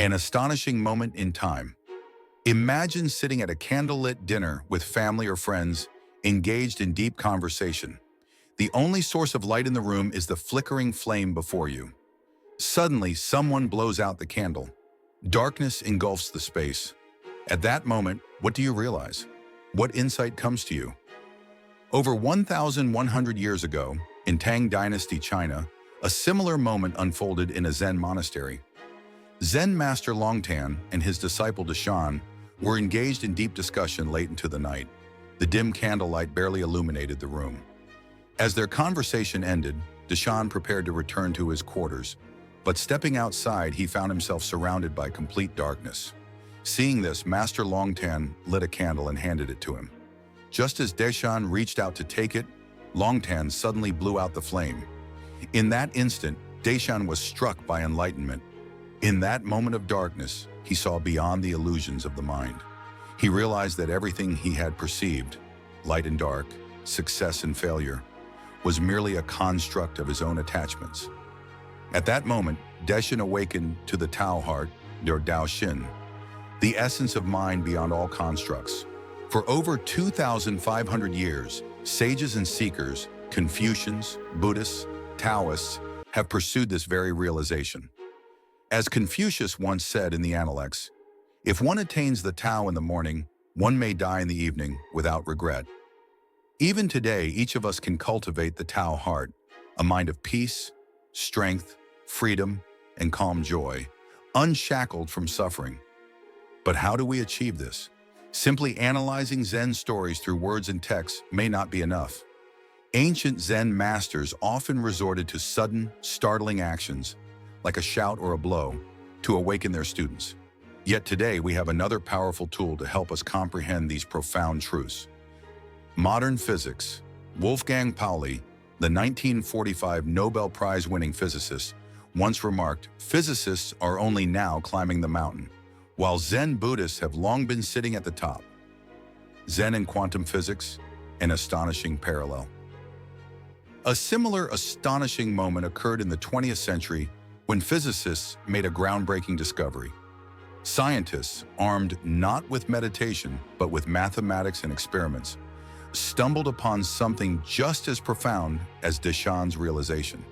An astonishing moment in time. Imagine sitting at a candlelit dinner with family or friends, engaged in deep conversation. The only source of light in the room is the flickering flame before you. Suddenly, someone blows out the candle. Darkness engulfs the space. At that moment, what do you realize? What insight comes to you? Over 1,100 years ago, in Tang Dynasty, China, a similar moment unfolded in a Zen monastery. Zen master Longtan and his disciple Deshan were engaged in deep discussion late into the night. The dim candlelight barely illuminated the room. As their conversation ended, Deshan prepared to return to his quarters, but stepping outside, he found himself surrounded by complete darkness. Seeing this, Master Longtan lit a candle and handed it to him. Just as Deshan reached out to take it, Longtan suddenly blew out the flame. In that instant, Deshan was struck by enlightenment. In that moment of darkness, he saw beyond the illusions of the mind. He realized that everything he had perceived, light and dark, success and failure, was merely a construct of his own attachments. At that moment, Deshan awakened to the Tao heart, or Dao Xin, the essence of mind beyond all constructs. For over 2,500 years, sages and seekers, Confucians, Buddhists, Taoists, have pursued this very realization. As Confucius once said in the Analects, if one attains the Tao in the morning, one may die in the evening without regret. Even today, each of us can cultivate the Tao heart, a mind of peace, strength, freedom, and calm joy, unshackled from suffering. But how do we achieve this? Simply analyzing Zen stories through words and texts may not be enough. Ancient Zen masters often resorted to sudden, startling actions, like a shout or a blow, to awaken their students. Yet today we have another powerful tool to help us comprehend these profound truths. Modern physics. Wolfgang Pauli, the 1945 Nobel Prize-winning physicist, once remarked, "Physicists are only now climbing the mountain, while Zen Buddhists have long been sitting at the top." Zen and quantum physics, an astonishing parallel. A similar astonishing moment occurred in the 20th century when physicists made a groundbreaking discovery. Scientists, armed not with meditation, but with mathematics and experiments, stumbled upon something just as profound as Deshan's realization.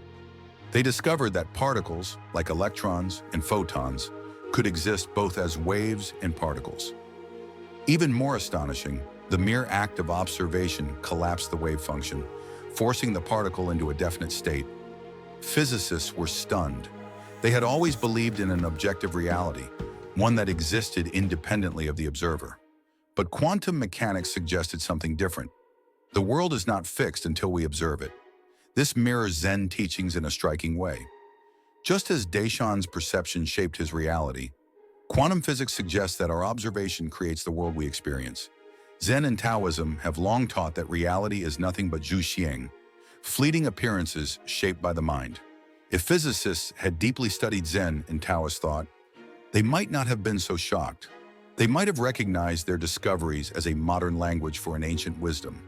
They discovered that particles, like electrons and photons, could exist both as waves and particles. Even more astonishing, the mere act of observation collapsed the wave function, forcing the particle into a definite state. Physicists were stunned. They had always believed in an objective reality, one that existed independently of the observer. But quantum mechanics suggested something different. The world is not fixed until we observe it. This mirrors Zen teachings in a striking way. Just as Deshan's perception shaped his reality, quantum physics suggests that our observation creates the world we experience. Zen and Taoism have long taught that reality is nothing but zhuxiang, fleeting appearances shaped by the mind. If physicists had deeply studied Zen and Taoist thought, they might not have been so shocked. They might have recognized their discoveries as a modern language for an ancient wisdom.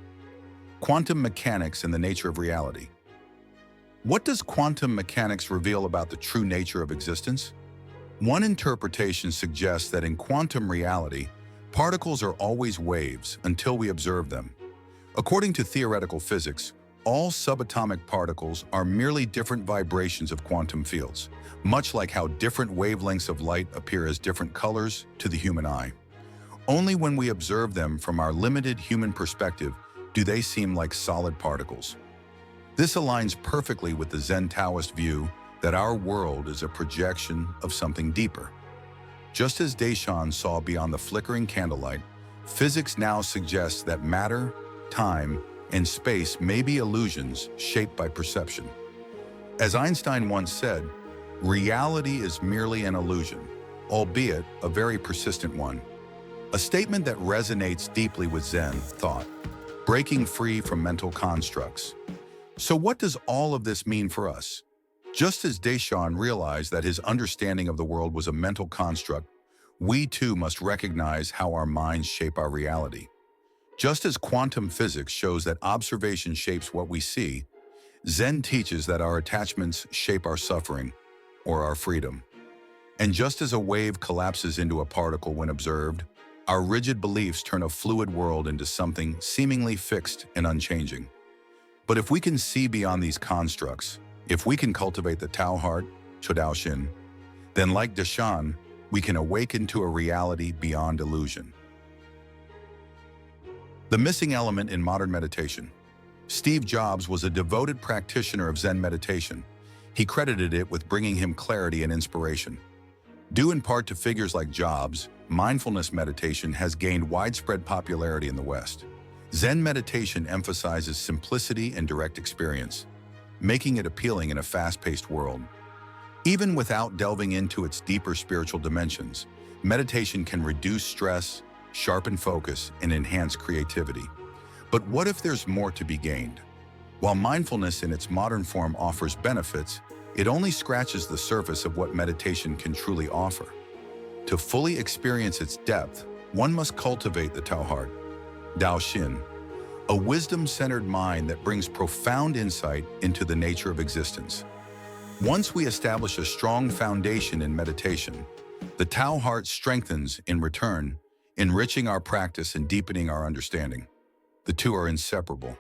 Quantum mechanics and the nature of reality. What does quantum mechanics reveal about the true nature of existence? One interpretation suggests that in quantum reality, particles are always waves until we observe them. According to theoretical physics, all subatomic particles are merely different vibrations of quantum fields, much like how different wavelengths of light appear as different colors to the human eye. Only when we observe them from our limited human perspective do they seem like solid particles. This aligns perfectly with the Zen Taoist view that our world is a projection of something deeper. Just as Deshan saw beyond the flickering candlelight, physics now suggests that matter, time, and space may be illusions shaped by perception. As Einstein once said, reality is merely an illusion, albeit a very persistent one. A statement that resonates deeply with Zen thought, breaking free from mental constructs. So what does all of this mean for us? Just as Deshan realized that his understanding of the world was a mental construct, we too must recognize how our minds shape our reality. Just as quantum physics shows that observation shapes what we see, Zen teaches that our attachments shape our suffering or our freedom. And just as a wave collapses into a particle when observed, our rigid beliefs turn a fluid world into something seemingly fixed and unchanging. But if we can see beyond these constructs, if we can cultivate the Tao heart, Shin, then like Deshan, we can awaken to a reality beyond illusion. The missing element in modern meditation. Steve Jobs was a devoted practitioner of Zen meditation. He credited it with bringing him clarity and inspiration. Due in part to figures like Jobs, mindfulness meditation has gained widespread popularity in the West. Zen meditation emphasizes simplicity and direct experience, making it appealing in a fast-paced world. Even without delving into its deeper spiritual dimensions, meditation can reduce stress, sharpen focus, and enhance creativity. But what if there's more to be gained? While mindfulness in its modern form offers benefits, it only scratches the surface of what meditation can truly offer. To fully experience its depth, one must cultivate the Tao heart, Shin, a wisdom-centered mind that brings profound insight into the nature of existence. Once we establish a strong foundation in meditation, the Tao heart strengthens in return, enriching our practice and deepening our understanding. The two are inseparable,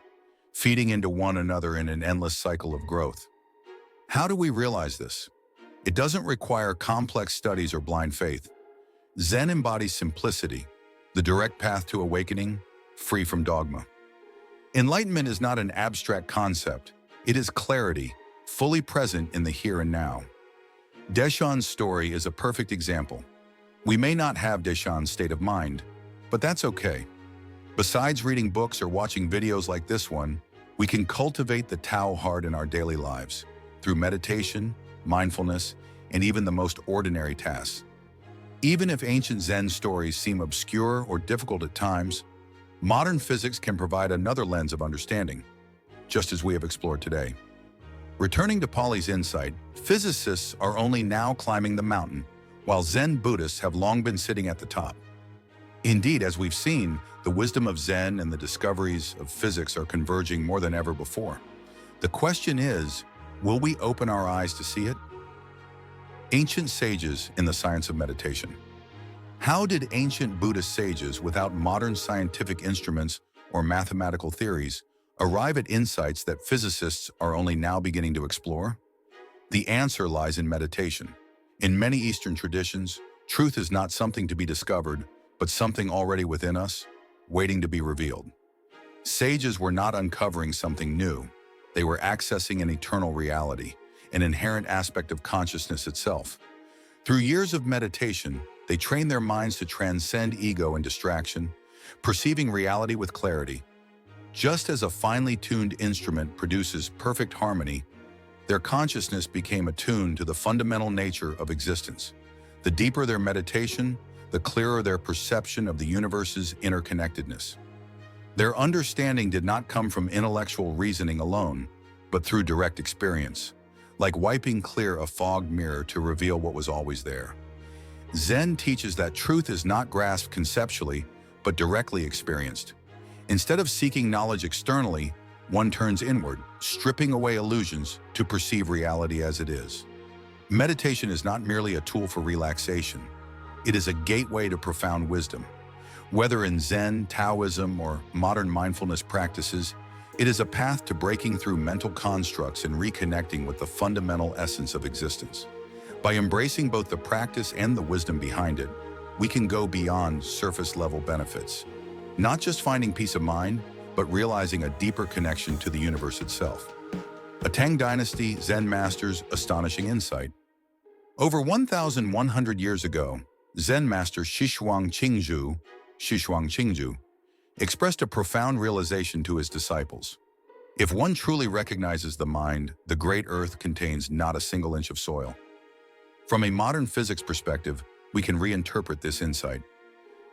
feeding into one another in an endless cycle of growth. How do we realize this? It doesn't require complex studies or blind faith. Zen embodies simplicity, the direct path to awakening, free from dogma. Enlightenment is not an abstract concept. It is clarity, fully present in the here and now. Deshan's story is a perfect example. We may not have Deshan's state of mind, but that's okay. Besides reading books or watching videos like this one, we can cultivate the Tao heart in our daily lives through meditation, mindfulness, and even the most ordinary tasks. Even if ancient Zen stories seem obscure or difficult at times, modern physics can provide another lens of understanding, just as we have explored today. Returning to Pauli's insight, physicists are only now climbing the mountain, while Zen Buddhists have long been sitting at the top. Indeed, as we've seen, the wisdom of Zen and the discoveries of physics are converging more than ever before. The question is, will we open our eyes to see it? Ancient sages in the science of meditation. How did ancient Buddhist sages, without modern scientific instruments or mathematical theories, arrive at insights that physicists are only now beginning to explore? The answer lies in meditation. In many Eastern traditions, truth is not something to be discovered, but something already within us, waiting to be revealed. Sages were not uncovering something new. They were accessing an eternal reality, an inherent aspect of consciousness itself. Through years of meditation, they trained their minds to transcend ego and distraction, perceiving reality with clarity. Just as a finely tuned instrument produces perfect harmony, their consciousness became attuned to the fundamental nature of existence. The deeper their meditation, the clearer their perception of the universe's interconnectedness. Their understanding did not come from intellectual reasoning alone, but through direct experience, like wiping clear a fogged mirror to reveal what was always there. Zen teaches that truth is not grasped conceptually, but directly experienced. Instead of seeking knowledge externally, one turns inward, stripping away illusions to perceive reality as it is. Meditation is not merely a tool for relaxation. It is a gateway to profound wisdom. Whether in Zen, Taoism, or modern mindfulness practices, it is a path to breaking through mental constructs and reconnecting with the fundamental essence of existence. By embracing both the practice and the wisdom behind it, we can go beyond surface-level benefits, not just finding peace of mind, but realizing a deeper connection to the universe itself. A Tang Dynasty Zen master's astonishing insight. Over 1,100 years ago, Zen master Shishuang Qingzhu, expressed a profound realization to his disciples. If one truly recognizes the mind, the great earth contains not a single inch of soil. From a modern physics perspective, we can reinterpret this insight.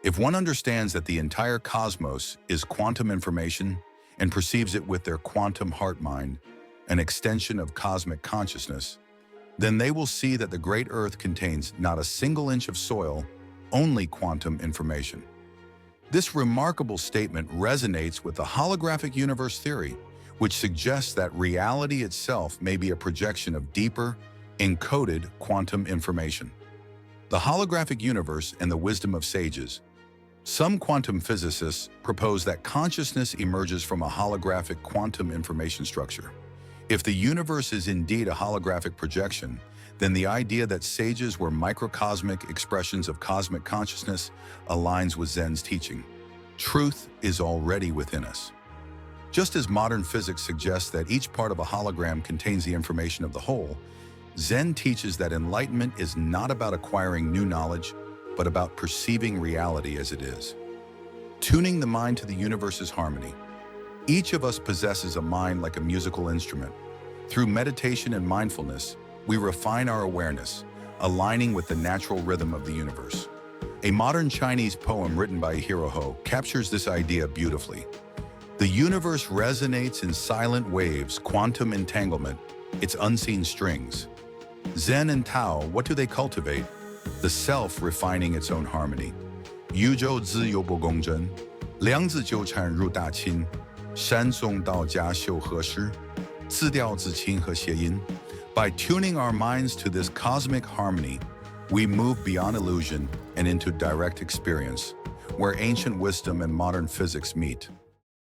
If one understands that the entire cosmos is quantum information and perceives it with their quantum heart-mind, an extension of cosmic consciousness, then they will see that the great earth contains not a single inch of soil, only quantum information. This remarkable statement resonates with the holographic universe theory, which suggests that reality itself may be a projection of deeper, encoded quantum information. The holographic universe and the wisdom of sages. Some quantum physicists propose that consciousness emerges from a holographic quantum information structure. If the universe is indeed a holographic projection, then the idea that sages were microcosmic expressions of cosmic consciousness aligns with Zen's teaching. Truth is already within us. Just as modern physics suggests that each part of a hologram contains the information of the whole, Zen teaches that enlightenment is not about acquiring new knowledge, but about perceiving reality as it is. Tuning the mind to the universe's harmony. Each of us possesses a mind like a musical instrument. Through meditation and mindfulness, we refine our awareness, aligning with the natural rhythm of the universe. A modern Chinese poem written by Hiroho captures this idea beautifully. The universe resonates in silent waves, quantum entanglement, its unseen strings. Zen and Tao, what do they cultivate? The self refining its own harmony. 宇宙自由不共振，量子纠缠入大清，山颂道家修和诗，自调自清和谐音。By tuning our minds to this cosmic harmony, we move beyond illusion and into direct experience, where ancient wisdom and modern physics meet.